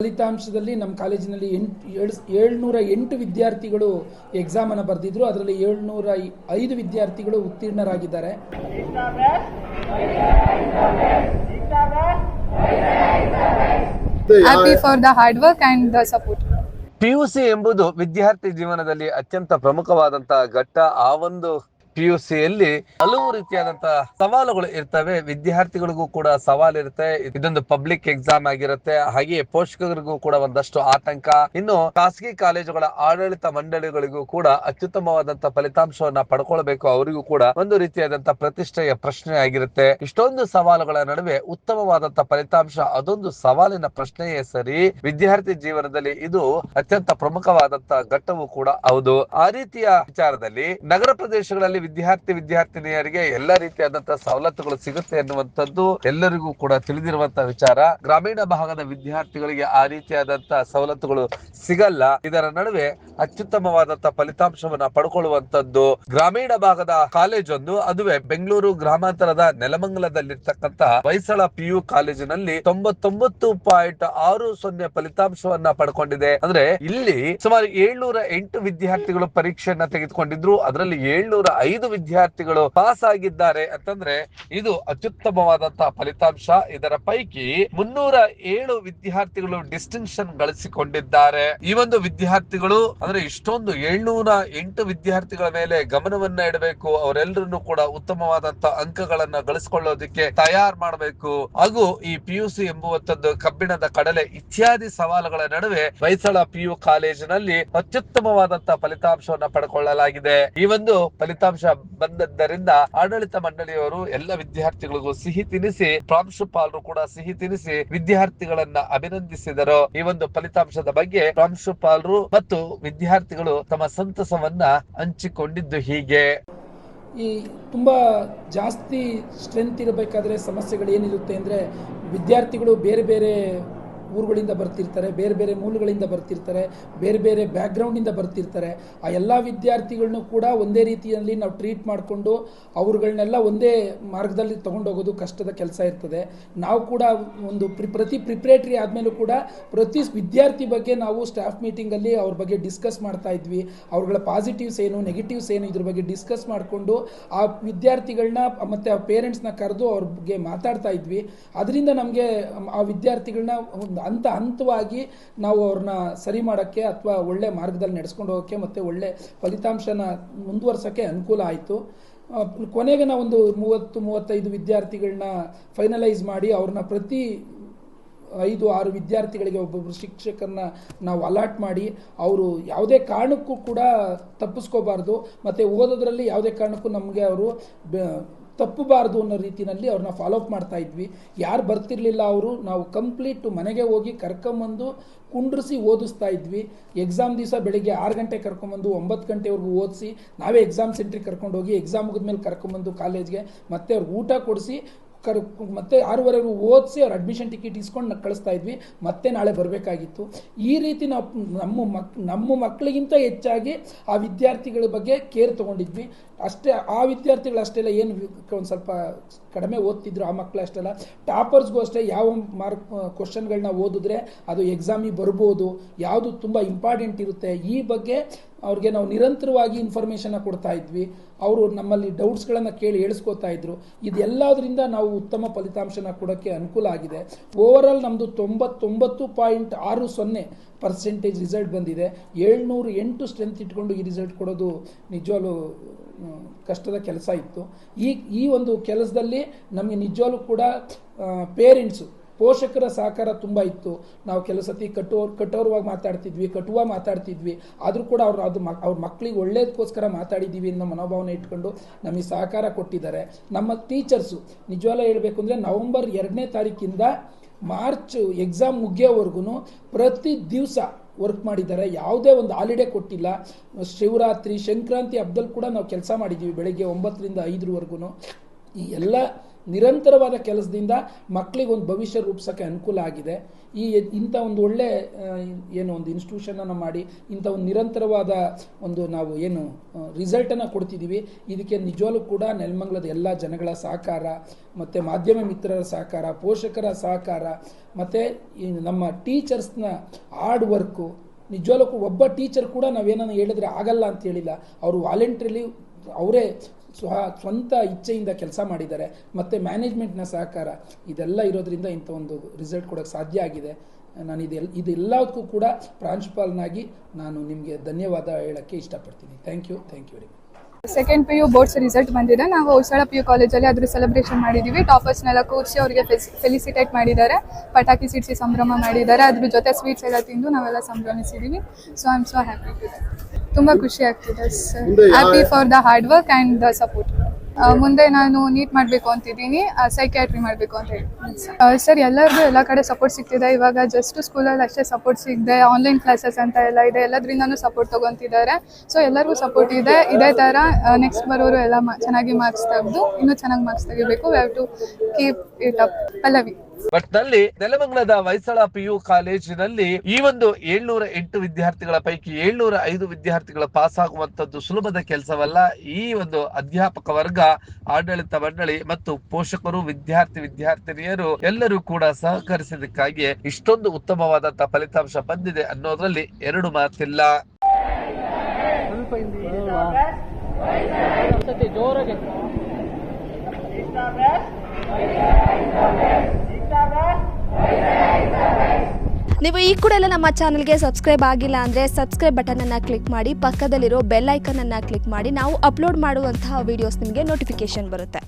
ಫಲಿತಾಂಶದಲ್ಲಿ ನಮ್ಮ ಕಾಲೇಜಿನಲ್ಲಿ 708 ವಿದ್ಯಾರ್ಥಿಗಳು ಎಕ್ಸಾಮ್ ಅನ್ನು ಬರೆದಿದ್ರು. ಅದರಲ್ಲಿ 705 ವಿದ್ಯಾರ್ಥಿಗಳು ಉತ್ತೀರ್ಣರಾಗಿದ್ದಾರೆ. Happy for the hard work and the support. PUC ಎಂಬುದು ವಿದ್ಯಾರ್ಥಿ ಜೀವನದಲ್ಲಿ ಅತ್ಯಂತ ಪ್ರಮುಖವಾದಂತಹ ಘಟ್ಟ. ಆ ಒಂದು ಪಿಯುಸಿಯಲ್ಲಿ ಹಲವು ರೀತಿಯಾದಂತಹ ಸವಾಲುಗಳು ಇರ್ತವೆ. ವಿದ್ಯಾರ್ಥಿಗಳಿಗೂ ಕೂಡ ಸವಾಲಿರುತ್ತೆ. ಇದೊಂದು ಪಬ್ಲಿಕ್ ಎಕ್ಸಾಮ್ ಆಗಿರುತ್ತೆ. ಹಾಗೆ ಪೋಷಕರಿಗೂ ಕೂಡ ಒಂದಷ್ಟು ಆತಂಕ. ಇನ್ನು ಖಾಸಗಿ ಕಾಲೇಜುಗಳ ಆಡಳಿತ ಮಂಡಳಿಗಳಿಗೂ ಕೂಡ ಅತ್ಯುತ್ತಮವಾದಂತಹ ಫಲಿತಾಂಶವನ್ನ ಪಡ್ಕೊಳ್ಬೇಕು. ಅವರಿಗೂ ಕೂಡ ಒಂದು ರೀತಿಯಾದಂತಹ ಪ್ರತಿಷ್ಠೆಯ ಪ್ರಶ್ನೆ ಆಗಿರುತ್ತೆ. ಇಷ್ಟೊಂದು ಸವಾಲುಗಳ ನಡುವೆ ಉತ್ತಮವಾದಂತಹ ಫಲಿತಾಂಶ ಅದೊಂದು ಸವಾಲಿನ ಪ್ರಶ್ನೆಯೇ ಸರಿ. ವಿದ್ಯಾರ್ಥಿ ಜೀವನದಲ್ಲಿ ಇದು ಅತ್ಯಂತ ಪ್ರಮುಖವಾದಂತಹ ಘಟ್ಟವೂ ಕೂಡ ಹೌದು. ಆ ರೀತಿಯ ವಿಚಾರದಲ್ಲಿ ನಗರ ಪ್ರದೇಶಗಳಲ್ಲಿ ವಿದ್ಯಾರ್ಥಿನಿಯರಿಗೆ ಎಲ್ಲ ರೀತಿಯಾದಂತಹ ಸವಲತ್ತುಗಳು ಸಿಗುತ್ತೆ ಎನ್ನುವಂಥದ್ದು ಎಲ್ಲರಿಗೂ ಕೂಡ ತಿಳಿದಿರುವಂತಹ ವಿಚಾರ. ಗ್ರಾಮೀಣ ಭಾಗದ ವಿದ್ಯಾರ್ಥಿಗಳಿಗೆ ಆ ರೀತಿಯಾದಂತಹ ಸವಲತ್ತುಗಳು ಸಿಗಲ್ಲ. ಇದರ ನಡುವೆ ಅತ್ಯುತ್ತಮವಾದಂತಹ ಫಲಿತಾಂಶವನ್ನ ಪಡ್ಕೊಳ್ಳುವಂತದ್ದು ಗ್ರಾಮೀಣ ಭಾಗದ ಕಾಲೇಜೊಂದು. ಅದುವೇ ಬೆಂಗಳೂರು ಗ್ರಾಮಾಂತರದ ನೆಲಮಂಗಲದಲ್ಲಿರ್ತಕ್ಕಂತಹ ಹೊಯ್ಸಳ PU ಕಾಲೇಜಿನಲ್ಲಿ 99.60 ಫಲಿತಾಂಶವನ್ನ ಪಡ್ಕೊಂಡಿದೆ. ಅಂದ್ರೆ ಇಲ್ಲಿ ಸುಮಾರು 708 ವಿದ್ಯಾರ್ಥಿಗಳು ಪರೀಕ್ಷೆಯನ್ನ ತೆಗೆದುಕೊಂಡಿದ್ರು. ಅದರಲ್ಲಿ 705 ವಿದ್ಯಾರ್ಥಿಗಳು ಪಾಸ್ ಆಗಿದ್ದಾರೆ ಅಂತಂದ್ರೆ ಇದು ಅತ್ಯುತ್ತಮವಾದಂತಹ ಫಲಿತಾಂಶ. ಇದರ ಪೈಕಿ 307 ವಿದ್ಯಾರ್ಥಿಗಳು ಡಿಸ್ಟಿಂಕ್ಷನ್ ಗಳಿಸಿಕೊಂಡಿದ್ದಾರೆ. ಈ ಒಂದು ವಿದ್ಯಾರ್ಥಿಗಳು ಅಂದ್ರೆ ಇಷ್ಟೊಂದು 708 ವಿದ್ಯಾರ್ಥಿಗಳ ಮೇಲೆ ಗಮನವನ್ನ ಇಡಬೇಕು. ಅವರೆಲ್ಲರನ್ನು ಕೂಡ ಉತ್ತಮವಾದಂತಹ ಅಂಕಗಳನ್ನ ಗಳಿಸಿಕೊಳ್ಳೋದಕ್ಕೆ ತಯಾರು ಮಾಡಬೇಕು. ಹಾಗೂ ಈ PUC ಎಂಬುವಂತದ್ದು ಕಬ್ಬಿಣದ ಕಡಲೆ ಇತ್ಯಾದಿ ಸವಾಲುಗಳ ನಡುವೆ ಹೊಯ್ಸಳ PU ಕಾಲೇಜಿನಲ್ಲಿ ಅತ್ಯುತ್ತಮವಾದಂತಹ ಫಲಿತಾಂಶವನ್ನ ಪಡ್ಕೊಳ್ಳಲಾಗಿದೆ. ಈ ಒಂದು ಫಲಿತಾಂಶ ಬಂದದ್ದರಿಂದ ಆಡಳಿತ ಮಂಡಳಿಯವರು ಎಲ್ಲ ವಿದ್ಯಾರ್ಥಿಗಳಿಗೂ ಸಿಹಿ ತಿನಿಸಿ, ಪ್ರಾಂಶುಪಾಲರು ಕೂಡ ಸಿಹಿ ತಿನಿಸಿ ವಿದ್ಯಾರ್ಥಿಗಳನ್ನ ಅಭಿನಂದಿಸಿದರು. ಈ ಒಂದು ಫಲಿತಾಂಶದ ಬಗ್ಗೆ ಪ್ರಾಂಶುಪಾಲರು ಮತ್ತು ವಿದ್ಯಾರ್ಥಿಗಳು ತಮ್ಮ ಸಂತಸವನ್ನ ಹಂಚಿಕೊಂಡಿದ್ದು ಹೀಗೆ. ಈ ತುಂಬ ಜಾಸ್ತಿ ಸ್ಟ್ರೆಂತ್ ಇರಬೇಕಾದ್ರೆ ಸಮಸ್ಯೆಗಳು ಏನಿರುತ್ತೆ ಅಂದರೆ, ವಿದ್ಯಾರ್ಥಿಗಳು ಬೇರೆ ಬೇರೆ ಊರುಗಳಿಂದ ಬರ್ತಿರ್ತಾರೆ, ಬೇರೆ ಬೇರೆ ಮೂಲಗಳಿಂದ ಬರ್ತಿರ್ತಾರೆ, ಬೇರೆ ಬೇರೆ ಬ್ಯಾಕ್ಗ್ರೌಂಡಿಂದ ಬರ್ತಿರ್ತಾರೆ. ಆ ಎಲ್ಲ ವಿದ್ಯಾರ್ಥಿಗಳನ್ನೂ ಕೂಡ ಒಂದೇ ರೀತಿಯಲ್ಲಿ ನಾವು ಟ್ರೀಟ್ ಮಾಡಿಕೊಂಡು ಅವ್ರುಗಳನ್ನೆಲ್ಲ ಒಂದೇ ಮಾರ್ಗದಲ್ಲಿ ತೊಗೊಂಡೋಗೋದು ಕಷ್ಟದ ಕೆಲಸ ಇರ್ತದೆ. ನಾವು ಕೂಡ ಒಂದು ಪ್ರತಿ ಪ್ರಿಪ್ರೇಟ್ರಿ ಆದಮೇಲೂ ಕೂಡ ಪ್ರತಿ ವಿದ್ಯಾರ್ಥಿ ಬಗ್ಗೆ ನಾವು ಸ್ಟಾಫ್ ಮೀಟಿಂಗಲ್ಲಿ ಅವ್ರ ಬಗ್ಗೆ ಡಿಸ್ಕಸ್ ಮಾಡ್ತಾ ಇದ್ವಿ. ಅವ್ರುಗಳ ಪಾಸಿಟಿವ್ಸ್ ಏನು, ನೆಗೆಟಿವ್ಸ್ ಏನು, ಇದ್ರ ಬಗ್ಗೆ ಡಿಸ್ಕಸ್ ಮಾಡಿಕೊಂಡು ಆ ವಿದ್ಯಾರ್ಥಿಗಳನ್ನ ಮತ್ತು ಆ ಪೇರೆಂಟ್ಸ್ನ ಕರೆದು ಅವ್ರ ಬಗ್ಗೆ ಮಾತಾಡ್ತಾ ಇದ್ವಿ. ಅದರಿಂದ ನಮಗೆ ಆ ವಿದ್ಯಾರ್ಥಿಗಳನ್ನ ಹಂತವಾಗಿ ನಾವು ಅವ್ರನ್ನ ಸರಿ ಮಾಡೋಕ್ಕೆ ಅಥವಾ ಒಳ್ಳೆ ಮಾರ್ಗದಲ್ಲಿ ನಡೆಸ್ಕೊಂಡು ಹೋಗೋಕ್ಕೆ ಮತ್ತು ಒಳ್ಳೆ ಫಲಿತಾಂಶನ ಮುಂದುವರ್ಸೋಕ್ಕೆ ಅನುಕೂಲ ಆಯಿತು. ಕೊನೆಗೆ ನಾವೊಂದು 30-35 ವಿದ್ಯಾರ್ಥಿಗಳನ್ನ ಫೈನಲೈಸ್ ಮಾಡಿ ಅವ್ರನ್ನ ಪ್ರತಿ 5-6 ವಿದ್ಯಾರ್ಥಿಗಳಿಗೆ ಒಬ್ಬೊಬ್ಬರು ಶಿಕ್ಷಕರನ್ನ ನಾವು ಅಲಾಟ್ ಮಾಡಿ ಅವರು ಯಾವುದೇ ಕಾರಣಕ್ಕೂ ಕೂಡ ತಪ್ಪಿಸ್ಕೋಬಾರ್ದು ಮತ್ತು ಓದೋದ್ರಲ್ಲಿ ಯಾವುದೇ ಕಾರಣಕ್ಕೂ ನಮಗೆ ಅವರು ತಪ್ಪಬಾರ್ದು ಅನ್ನೋ ರೀತಿಯಲ್ಲಿ ಅವ್ರನ್ನ ಫಾಲೋಅಪ್ ಮಾಡ್ತಾ ಇದ್ವಿ. ಯಾರು ಬರ್ತಿರ್ಲಿಲ್ಲ ಅವರು ನಾವು ಕಂಪ್ಲೀಟ್ ಮನೆಗೆ ಹೋಗಿ ಕರ್ಕೊಂಬಂದು ಕುಂಡ್ರಿಸಿ ಓದಿಸ್ತಾ ಇದ್ವಿ. ಎಕ್ಸಾಮ್ ದಿವಸ ಬೆಳಿಗ್ಗೆ 6 ಗಂಟೆ ಕರ್ಕೊಂಬಂದು 9 ಗಂಟೆವರೆಗೂ ಓದಿಸಿ ನಾವೇ ಎಕ್ಸಾಮ್ ಸೆಂಟ್ರಿಗೆ ಕರ್ಕೊಂಡೋಗಿ ಎಕ್ಸಾಮ್ ಮುಗಿದ್ಮೇಲೆ ಕರ್ಕೊಂಬಂದು ಕಾಲೇಜ್ಗೆ ಮತ್ತೆ ಅವ್ರಿಗೆ ಊಟ ಕೊಡಿಸಿ ಮತ್ತೆ 6:30 ಓದಿಸಿ ಅವ್ರ ಅಡ್ಮಿಷನ್ ಟಿಕೆಟ್ ಇಸ್ಕೊಂಡು ಕಳಿಸ್ತಾ ಇದ್ವಿ. ಮತ್ತೆ ನಾಳೆ ಬರಬೇಕಾಗಿತ್ತು. ಈ ರೀತಿ ನಾವು ನಮ್ಮ ಮಕ್ಕಳಿಗಿಂತ ಹೆಚ್ಚಾಗಿ ಆ ವಿದ್ಯಾರ್ಥಿಗಳ ಬಗ್ಗೆ ಕೇರ್ ತೊಗೊಂಡಿದ್ವಿ. ಅಷ್ಟೇ ಆ ವಿದ್ಯಾರ್ಥಿಗಳು ಅಷ್ಟೆಲ್ಲ ಏನು ಒಂದು ಸ್ವಲ್ಪ ಕಡಿಮೆ ಓದ್ತಿದ್ರು ಆ ಮಕ್ಕಳು ಅಷ್ಟೆಲ್ಲ ಟಾಪರ್ಸ್ಗೂ ಅಷ್ಟೇ ಯಾವ ಕ್ವಶನ್ಗಳನ್ನ ಓದಿದ್ರೆ ಅದು ಎಕ್ಸಾಮಿಗೆ ಬರ್ಬೋದು, ಯಾವುದು ತುಂಬ ಇಂಪಾರ್ಟೆಂಟ್ ಇರುತ್ತೆ, ಈ ಬಗ್ಗೆ ಅವ್ರಿಗೆ ನಾವು ನಿರಂತರವಾಗಿ ಇನ್ಫಾರ್ಮೇಷನ್ನ ಕೊಡ್ತಾ ಇದ್ವಿ. ಅವರು ನಮ್ಮಲ್ಲಿ ಡೌಟ್ಸ್ಗಳನ್ನು ಕೇಳಿ ಹೇಳಿಸ್ಕೋತಾ ಇದ್ರು. ಇದೆಲ್ಲದರಿಂದ ನಾವು ಉತ್ತಮ ಫಲಿತಾಂಶನ ಕೊಡೋಕ್ಕೆ ಅನುಕೂಲ ಆಗಿದೆ. ಓವರಾಲ್ ನಮ್ಮದು 99.60% ರಿಸಲ್ಟ್ ಬಂದಿದೆ. 708 ಸ್ಟ್ರೆಂತ್ ಇಟ್ಕೊಂಡು ಈ ರಿಸಲ್ಟ್ ಕೊಡೋದು ನಿಜವಾಗ್ಲೂ ಕಷ್ಟದ ಕೆಲಸ ಇತ್ತು. ಈ ಒಂದು ಕೆಲಸದಲ್ಲಿ ನಮಗೆ ನಿಜವಾಗ್ಲೂ ಕೂಡ ಪೋಷಕರ ಸಹಕಾರ ತುಂಬ ಇತ್ತು. ನಾವು ಕೆಲವು ಸತಿ ಕಠೋರವಾಗಿ ಮಾತಾಡ್ತಿದ್ವಿ, ಆದರೂ ಕೂಡ ಅವ್ರ ಮಕ್ಕಳಿಗೆ ಒಳ್ಳೇದಕ್ಕೋಸ್ಕರ ಮಾತಾಡಿದ್ದೀವಿ ಅನ್ನೋ ಮನೋಭಾವನೆ ಇಟ್ಕೊಂಡು ನಮಗೆ ಸಹಕಾರ ಕೊಟ್ಟಿದ್ದಾರೆ. ನಮ್ಮ ಟೀಚರ್ಸು ನಿಜವಾಗ್ಲೂ ಹೇಳಬೇಕು ಅಂದರೆ ನವೆಂಬರ್ 2ನೇ ತಾರೀಕಿಂದ ಮಾರ್ಚ್ ಎಕ್ಸಾಮ್ ಮುಗಿಯೋವರೆಗೂ ಪ್ರತಿ ದಿವಸ ವರ್ಕ್ ಮಾಡಿದ್ದಾರೆ. ಯಾವುದೇ ಒಂದು ಹಾಲಿಡೇ ಕೊಟ್ಟಿಲ್ಲ. ಶಿವರಾತ್ರಿ, ಸಂಕ್ರಾಂತಿ ಹಬ್ಬದಲ್ಲಿ ಕೂಡ ನಾವು ಕೆಲಸ ಮಾಡಿದ್ದೀವಿ ಬೆಳಗ್ಗೆ 9ರಿಂದ 5ವರೆಗೂ. ಈ ಎಲ್ಲ ನಿರಂತರವಾದ ಕೆಲಸದಿಂದ ಮಕ್ಕಳಿಗೆ ಒಂದು ಭವಿಷ್ಯ ರೂಪಿಸೋಕ್ಕೆ ಅನುಕೂಲ ಆಗಿದೆ. ಇಂಥ ಒಂದು ಒಳ್ಳೆ ಏನು ಒಂದು ಇನ್ಸ್ಟಿಟ್ಯೂಷನನ್ನು ಮಾಡಿ ಇಂಥ ಒಂದು ನಿರಂತರವಾದ ಒಂದು ನಾವು ಏನು ರಿಸಲ್ಟನ್ನು ಕೊಡ್ತಿದ್ದೀವಿ. ಇದಕ್ಕೆ ನಿಜವಾಗ್ಲೂ ಕೂಡ ನೆಲಮಂಗಲದ ಎಲ್ಲ ಜನಗಳ ಸಹಕಾರ ಮತ್ತು ಮಾಧ್ಯಮ ಮಿತ್ರರ ಸಹಕಾರ, ಪೋಷಕರ ಸಹಕಾರ ಮತ್ತು ನಮ್ಮ ಟೀಚರ್ಸ್ನ ಹಾರ್ಡ್ ವರ್ಕು. ನಿಜವಾಗ್ಲೂ ಒಬ್ಬ ಟೀಚರ್ ಕೂಡ ನಾವೇನೋ ಹೇಳಿದ್ರೆ ಆಗಲ್ಲ ಅಂತ ಹೇಳಿಲ್ಲ. ಅವರು ವಾಲಂಟ್ರಿಲಿ ಅವರೇ ಸ್ವಂತ ಇಚ್ಛೆಯಿಂದ ಕೆಲಸ ಮಾಡಿದ್ದಾರೆ. ಮತ್ತು ಮ್ಯಾನೇಜ್ಮೆಂಟ್ನ ಸಹಕಾರ ಇದೆಲ್ಲ ಇರೋದ್ರಿಂದ ಇಂಥ ಒಂದು ರಿಸಲ್ಟ್ ಕೊಡೋಕ್ಕೆ ಸಾಧ್ಯ ಆಗಿದೆ. ನಾನು ಇದೆಲ್ಲದಕ್ಕೂ ಕೂಡ ಪ್ರಾಂಶುಪಾಲನಾಗಿ ನಾನು ನಿಮಗೆ ಧನ್ಯವಾದ ಹೇಳೋಕ್ಕೆ ಇಷ್ಟಪಡ್ತೀನಿ. Thank you very much. Second PU boards result ಬಂದಿದೆ. ನಾವು ಹೊಯ್ಸಳ PU ಕಾಲೇಜಲ್ಲಿ ಅದ್ರ ಸೆಲೆಬ್ರೇಷನ್ ಮಾಡಿದ್ದೀವಿ. ಟಾಪರ್ಸ್ನೆಲ್ಲ ಕೂರಿಸಿ ಅವರಿಗೆ ಫೆಲಿಸಿಟೇಟ್ ಮಾಡಿದ್ದಾರೆ, ಪಟಾಕಿ ಸಿಡಿಸಿ ಸಂಭ್ರಮ ಮಾಡಿದ್ದಾರೆ. ಅದ್ರ ಜೊತೆ ಸ್ವೀಟ್ಸ್ ಎಲ್ಲ ತಿಂದು ನಾವೆಲ್ಲ ಸಂಭ್ರಮಿಸಿದ್ದೀವಿ. So I am so happy to that. ತುಂಬ ಖುಷಿ ಆಗ್ತಿದೆ sir. Happy for the hard work and the support. ಮುಂದೆ ನಾನು ನೀಟ್ ಮಾಡಬೇಕು ಅಂತಿದ್ದೀನಿ, ಸೈಕ್ಯಾಟ್ರಿ ಮಾಡಬೇಕು ಅಂತ ಹೇಳಿ ಸರ್. ಎಲ್ಲರಿಗೂ ಎಲ್ಲ ಕಡೆ ಸಪೋರ್ಟ್ ಸಿಗ್ತಿದೆ. ಇವಾಗ ಜಸ್ಟ್ ಸ್ಕೂಲಲ್ಲಿ ಅಷ್ಟೇ ಸಪೋರ್ಟ್ ಸಿಗದೆ ಆನ್ಲೈನ್ ಕ್ಲಾಸಸ್ ಅಂತ ಎಲ್ಲ ಇದೆ, ಎಲ್ಲದ್ರಿಂದನೂ ಸಪೋರ್ಟ್ ತೊಗೊತಿದ್ದಾರೆ. ಸೊ ಎಲ್ಲರಿಗೂ ಸಪೋರ್ಟ್ ಇದೆ. ಇದೇ ಥರ ನೆಕ್ಸ್ಟ್ ಬರೋರು ಎಲ್ಲ ಚೆನ್ನಾಗಿ ಮಾರ್ಕ್ಸ್ ತೆಗೆದು ಇನ್ನೂ ಚೆನ್ನಾಗಿ ಮಾರ್ಕ್ಸ್ ತೆಗಿಬೇಕು. We have to keep it up. Pallavi. ಒಟ್ಟಿನಲ್ಲಿ ನೆಲಮಂಗಲದ ಹೊಯ್ಸಳ PU ಕಾಲೇಜಿನಲ್ಲಿ ಈ ಒಂದು 708 ವಿದ್ಯಾರ್ಥಿಗಳ ಪೈಕಿ 705 ವಿದ್ಯಾರ್ಥಿಗಳ ಪಾಸ್ ಆಗುವಂತದ್ದು ಸುಲಭದ ಕೆಲಸವಲ್ಲ. ಈ ಒಂದು ಅಧ್ಯಾಪಕ ವರ್ಗ, ಆಡಳಿತ ಮಂಡಳಿ ಮತ್ತು ಪೋಷಕರು, ವಿದ್ಯಾರ್ಥಿನಿಯರು ಎಲ್ಲರೂ ಕೂಡ ಸಹಕರಿಸಿದ್ದಕ್ಕಾಗಿ ಇಷ್ಟೊಂದು ಉತ್ತಮವಾದಂತಹ ಫಲಿತಾಂಶ ಬಂದಿದೆ ಅನ್ನೋದ್ರಲ್ಲಿ ಎರಡು ಮಾತಿಲ್ಲ. ನೀವು ಈ ಕೂಡ ಎಲ್ಲ ನಮ್ಮ ಚಾನಲ್ಗೆ ಸಬ್ಸ್ಕ್ರೈಬ್ ಆಗಿಲ್ಲ ಅಂದರೆ ಸಬ್ಸ್ಕ್ರೈಬ್ ಬಟನನ್ನು ಕ್ಲಿಕ್ ಮಾಡಿ, ಪಕ್ಕದಲ್ಲಿರೋ ಬೆಲ್ ಐಕನನ್ನು ಕ್ಲಿಕ್ ಮಾಡಿ. ನಾವು ಅಪ್ಲೋಡ್ ಮಾಡುವಂತಹ ವಿಡಿಯೋಸ್ ನಿಮಗೆ ನೋಟಿಫಿಕೇಶನ್ ಬರುತ್ತೆ.